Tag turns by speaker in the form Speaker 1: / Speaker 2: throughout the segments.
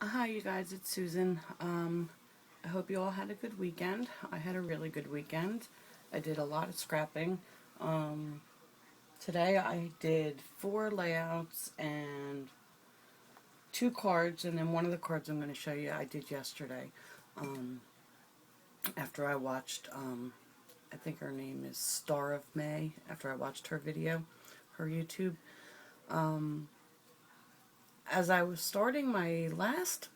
Speaker 1: Hi, you guys, it's Susan. I hope you all had a good weekend. I had a really good weekend. I did a lot of scrapping. Um, Today I did 4 layouts and 2 cards, and then one of the cards I'm going to show you I did yesterday. Um, After I watched, I think her name is Star of May, after I watched her video, her YouTube. Um, as I was starting my last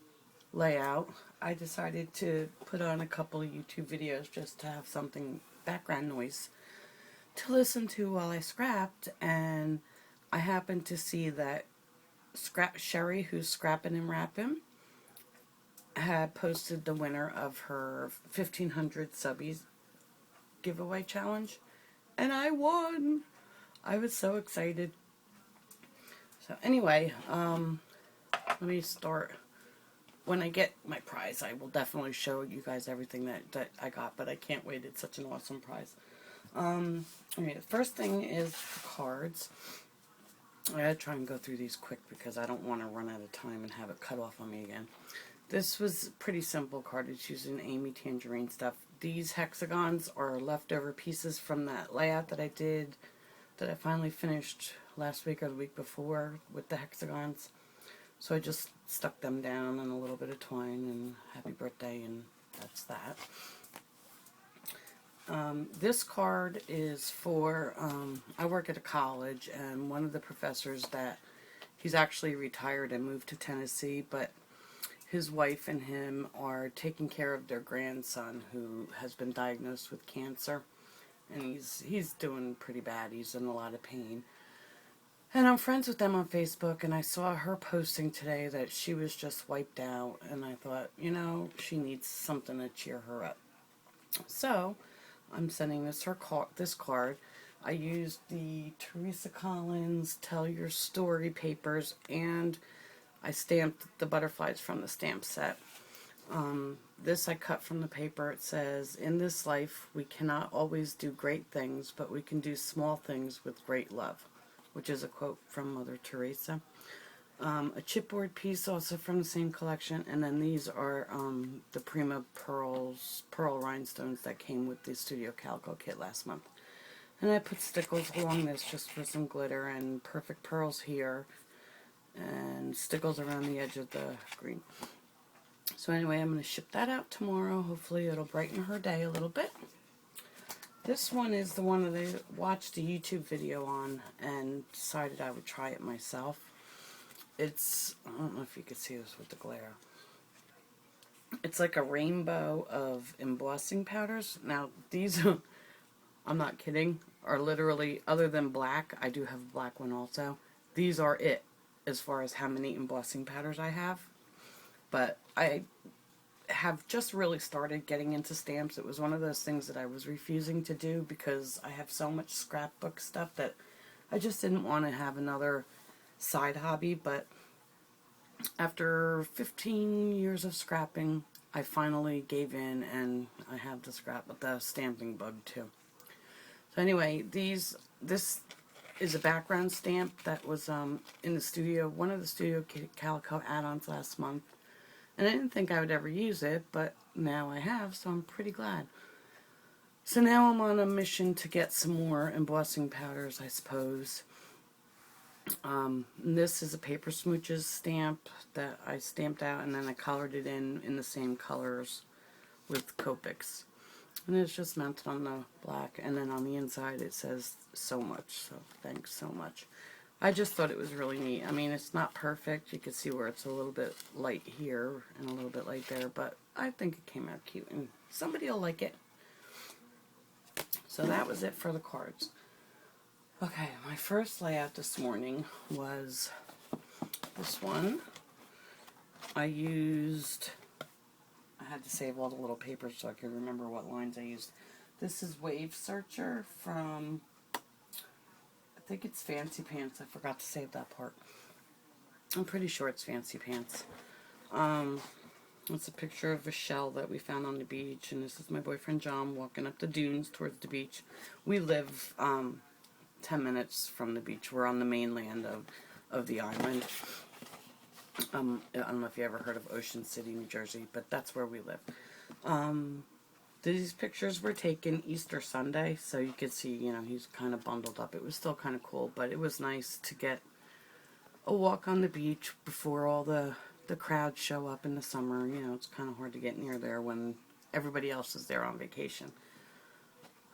Speaker 1: layout, I decided to put on a couple of YouTube videos just to have something background noise to listen to while I scrapped, and I happened to see that Sherry, who's scrapping and rapping, had posted the winner of her 1500 subbies giveaway challenge, and I won. I was so excited. So anyway, let me start. When I get my prize, I will definitely show you guys everything that I got, but I can't wait. It's such an awesome prize. Okay, the first thing is the cards. I gotta try and go through these quick because I don't want to run out of time and have it cut off on me again. This was pretty simple card. It's using Amy Tangerine stuff. These hexagons are leftover pieces from that layout that I did, that I finally finished last week or the week before with the hexagons. So I just stuck them down in a little bit of twine and happy birthday, and that's that. This card is for, I work at a college, and one of the professors that, he's actually retired and moved to Tennessee, but his wife and him are taking care of their grandson who has been diagnosed with cancer, and he's doing pretty bad. He's in a lot of pain. And I'm friends with them on Facebook, and I saw her posting today that she was just wiped out, and I thought, she needs something to cheer her up. So, I'm sending this card. I used the Teresa Collins Tell Your Story papers, and I stamped the butterflies from the stamp set. This I cut from the paper. It says, "In this life, we cannot always do great things, but we can do small things with great love," which is a quote from Mother Teresa. A chipboard piece also from the same collection, and then these are the Prima pearl rhinestones that came with the Studio Calico kit last month. And I put stickles along this just for some glitter, and perfect pearls here, and stickles around the edge of the green. So anyway, I'm going to ship that out tomorrow. Hopefully it'll brighten her day a little bit. This one is the one that I watched a YouTube video on and decided I would try it myself. It's, I don't know if you can see this with the glare. It's like a rainbow of embossing powders. Now, these, I'm not kidding, are literally, other than black, I do have a black one also, these are it as far as how many embossing powders I have. But I have just really started getting into stamps. It was one of those things that I was refusing to do because I have so much scrapbook stuff that I just didn't want to have another side hobby. But after 15 years of scrapping, I finally gave in, and I have the stamping bug too. So anyway, this is a background stamp that was in the studio, one of the Studio Calico add-ons last month. And I didn't think I would ever use it, but now I have, so I'm pretty glad. So now I'm on a mission to get some more embossing powders, I suppose. This is a Paper Smooches stamp that I stamped out, and then I colored it in the same colors with Copics. And it's just mounted on the black, and then on the inside it says so much, so thanks so much. I just thought it was really neat. I mean, it's not perfect. You can see where it's a little bit light here and a little bit light there, but I think it came out cute, and somebody will like it. So that was it for the cards. Okay, my first layout this morning was this one. I had to save all the little papers so I could remember what lines I used. This is Wave Searcher from, I think it's Fancy Pants. I forgot to save that part. I'm pretty sure it's Fancy Pants. It's a picture of a shell that we found on the beach, and this is my boyfriend John walking up the dunes towards the beach. We live 10 minutes from the beach. We're on the mainland of the island. I don't know if you ever heard of Ocean City, New Jersey, but that's where we live. These pictures were taken Easter Sunday, so you could see, he's kind of bundled up. It was still kind of cool, but it was nice to get a walk on the beach before all the crowds show up in the summer. It's kind of hard to get near there when everybody else is there on vacation.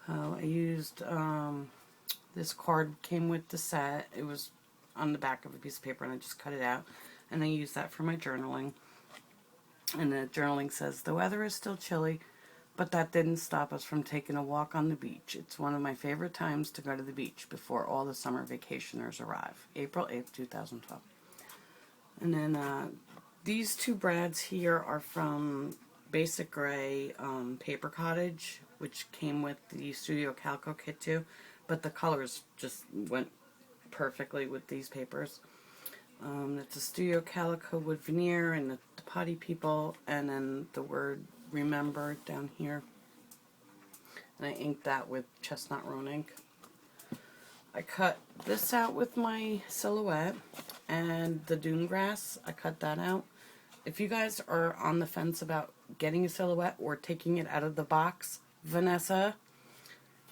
Speaker 1: I used, this card came with the set. It was on the back of a piece of paper, and I just cut it out. And I used that for my journaling. And the journaling says, the weather is still chilly, but that didn't stop us from taking a walk on the beach. It's one of my favorite times to go to the beach before all the summer vacationers arrive. April 8th, 2012. And then these two brads here are from Basic Gray Paper Cottage, which came with the Studio Calico kit too. But the colors just went perfectly with these papers. It's a Studio Calico wood veneer and the potty people, and then the word remember down here. And I inked that with chestnut roan ink. I cut this out with my silhouette, and the dune grass, I cut that out. If you guys are on the fence about getting a silhouette or taking it out of the box, Vanessa,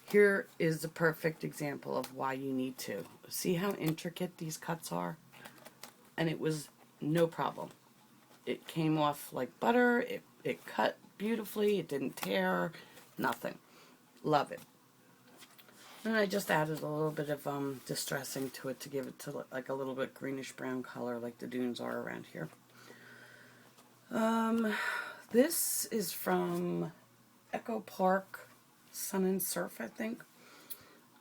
Speaker 1: here is a perfect example of why you need to. See how intricate these cuts are? And it was no problem. It came off like butter. It cut beautifully. It didn't tear. Nothing. Love it. And I just added a little bit of distressing to it to give it to like a little bit greenish brown color like the dunes are around here. This is from Echo Park Sun and Surf, I think.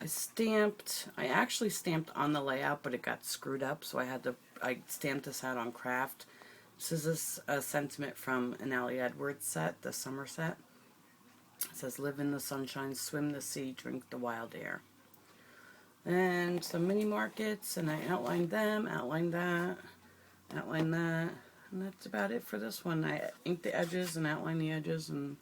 Speaker 1: I actually stamped on the layout, but it got screwed up, so I stamped this out on craft. This is a sentiment from an Allie Edwards set, the summer set. It says, live in the sunshine, swim the sea, drink the wild air. And some mini markets, and I outlined them, outlined that, outlined that, and that's about it for this one. I inked the edges and outlined the edges, and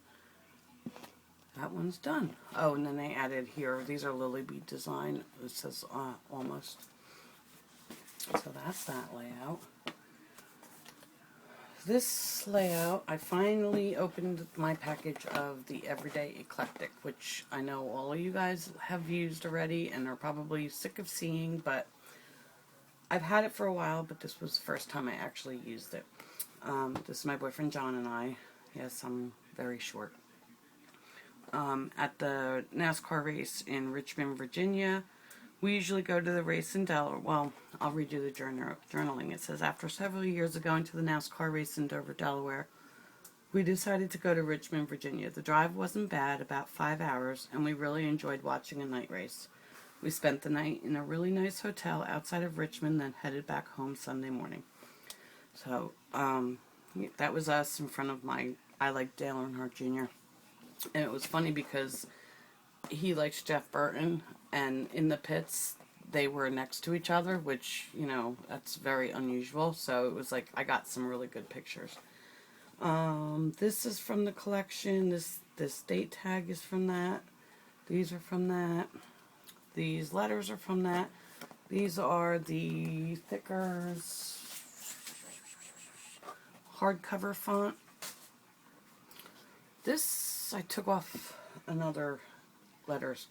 Speaker 1: that one's done. Oh, and then I added here, these are lily bead design. It says almost. So that's that layout. This layout, I finally opened my package of the Everyday Eclectic, which I know all of you guys have used already and are probably sick of seeing, but I've had it for a while, but this was the first time I actually used it. This is my boyfriend John and I. Yes, I'm very short. At the NASCAR race in Richmond, Virginia. We usually go to the race in Delaware. Well, I'll read you the journaling. It says, after several years of going to the NASCAR race in Dover, Delaware, we decided to go to Richmond, Virginia. The drive wasn't bad, about 5 hours, and we really enjoyed watching a night race. We spent the night in a really nice hotel outside of Richmond, then headed back home Sunday morning. So, that was us in front of I like Dale Earnhardt Jr. And it was funny because he likes Jeff Burton, and in the pits, they were next to each other, which, that's very unusual. So it was like, I got some really good pictures. This is from the collection. This date tag is from that. These are from that. These letters are from that. These are the thickers hardcover font. This I took off another letters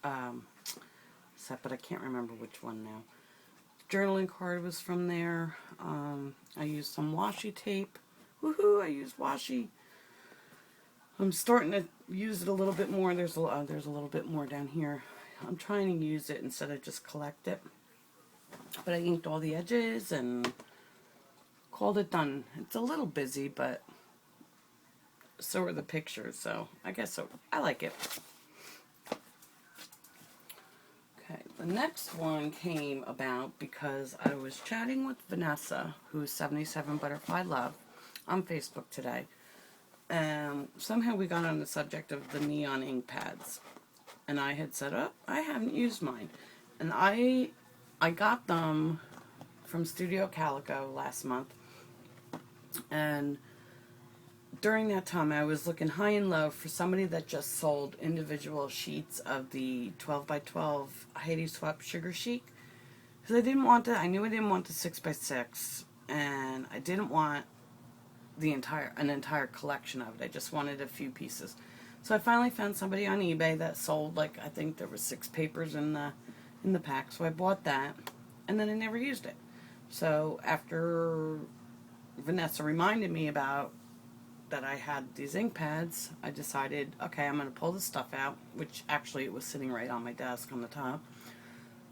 Speaker 1: set, but I can't remember which one now. Journaling card was from there. I used some washi tape. Woohoo! I used washi. I'm starting to use it a little bit more. There's a little bit more down here. I'm trying to use it instead of just collect it. But I inked all the edges and called it done. It's a little busy, but so are the pictures, so I guess so. I like it. Okay, the next one came about because I was chatting with Vanessa, who's 77 Butterfly Love, on Facebook today. And somehow we got on the subject of the neon ink pads. And I had said, oh, I haven't used mine. And I got them from Studio Calico last month. And during that time, I was looking high and low for somebody that just sold individual sheets of the 12x12 Haiti Swept Sugar Chic. Because I knew I didn't want the 6x6. and I didn't want an entire collection of it. I just wanted a few pieces. So I finally found somebody on eBay that sold, like, I think there were 6 papers in the pack. So I bought that, and then I never used it. So after Vanessa reminded me about that I had these ink pads, I decided, okay, I'm going to pull the stuff out, which actually it was sitting right on my desk on the top,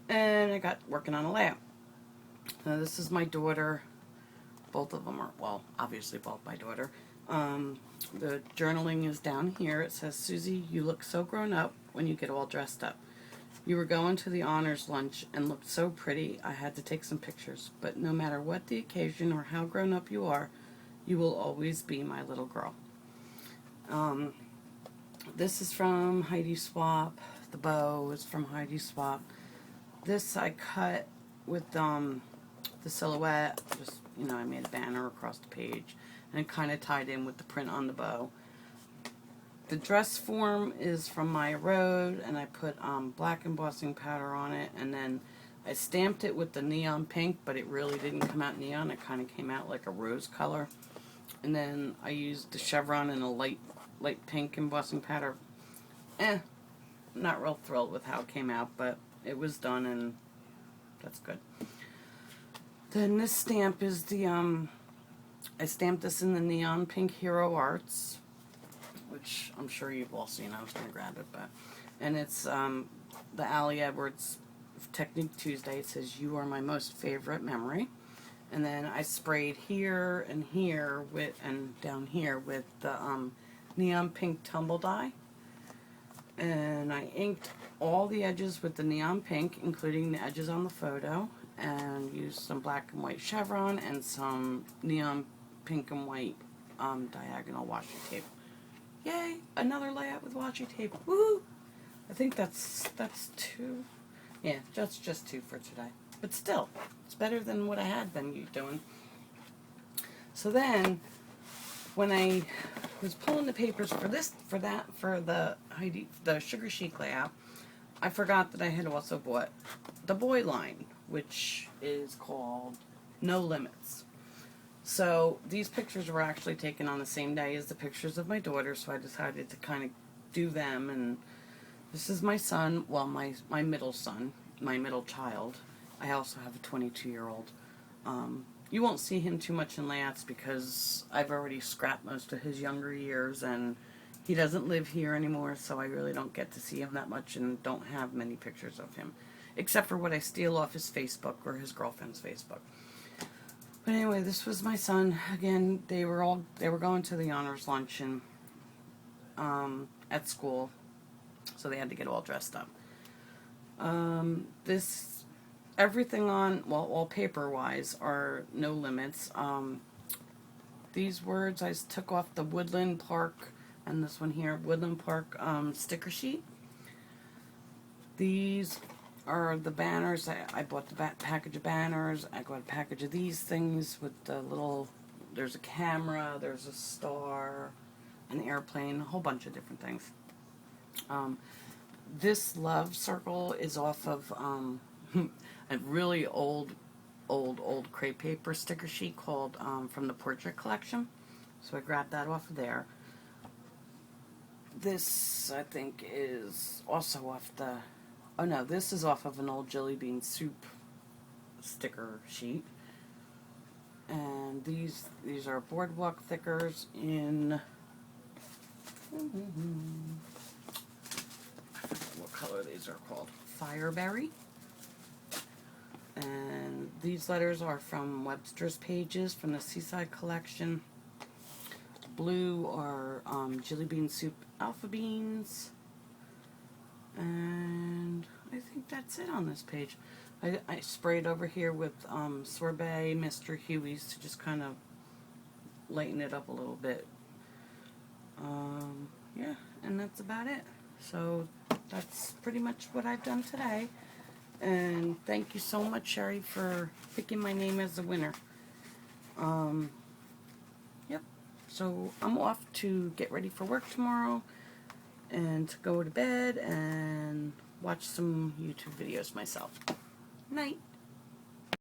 Speaker 1: and I got working on a layout. Now this is my daughter. Both of them are, well, obviously both my daughter. The journaling is down here. It says, Susie, you look so grown up when you get all dressed up. You were going to the honors lunch and looked so pretty, I had to take some pictures. But no matter what the occasion or how grown up you are, you will always be my little girl. This is from Heidi Swap. The bow is from Heidi Swap. This I cut with the silhouette. Just, I made a banner across the page and it kind of tied in with the print on the bow. The dress form is from Maya Road, and I put black embossing powder on it, and then I stamped it with the neon pink, but it really didn't come out neon. It kind of came out like a rose color. And then I used the chevron and a light pink embossing powder. Not real thrilled with how it came out, but it was done, and that's good. Then this stamp is the, I stamped this in the neon pink Hero Arts, which I'm sure you've all seen. I was going to grab it, and it's the Ali Edwards Technique Tuesday. It says, you are my most favorite memory. And then I sprayed here and here and down here with the neon pink tumble dye. And I inked all the edges with the neon pink, including the edges on the photo, and used some black and white chevron and some neon pink and white diagonal washi tape. Yay! Another layout with washi tape. Woo! I think that's 2. Yeah, that's just 2 for today. But still, it's better than what I had been doing. So then, when I was pulling the papers for the Sugar Chic layout, I forgot that I had also bought the boy line, which is called No Limits. So these pictures were actually taken on the same day as the pictures of my daughter, so I decided to kind of do them. And this is my son, well, my middle son, my middle child. I also have a 22-year-old. You won't see him too much in layouts because I've already scrapped most of his younger years, and he doesn't live here anymore, so I really don't get to see him that much and don't have many pictures of him, except for what I steal off his Facebook or his girlfriend's Facebook. But anyway, this was my son. Again, they were going to the honors luncheon at school, so they had to get all dressed up. Everything on, well, all paper-wise, are No Limits. These words I took off the Woodland Park, and this one here, Woodland Park sticker sheet. These are the banners. I bought the package of banners. I got a package of these things with the little, there's a camera, there's a star, an airplane, a whole bunch of different things. This love circle is off of a really old crepe paper sticker sheet called from the Portrait Collection. So I grabbed that off of there. This, I think, is also off the, oh no, this is off of an old Jelly Bean Soup sticker sheet. And these are Boardwalk thickers in, I forget what color these are called, Fireberry. And these letters are from Webster's Pages from the Seaside Collection. Blue are Jelly Bean Soup Alpha Beans. And I think that's it on this page. I sprayed over here with Sorbet Mr. Huey's to just kind of lighten it up a little bit. Yeah, and that's about it. So that's pretty much what I've done today. And thank you so much, Sherry, for picking my name as the winner. Yep. So I'm off to get ready for work tomorrow and to go to bed and watch some YouTube videos myself. Night.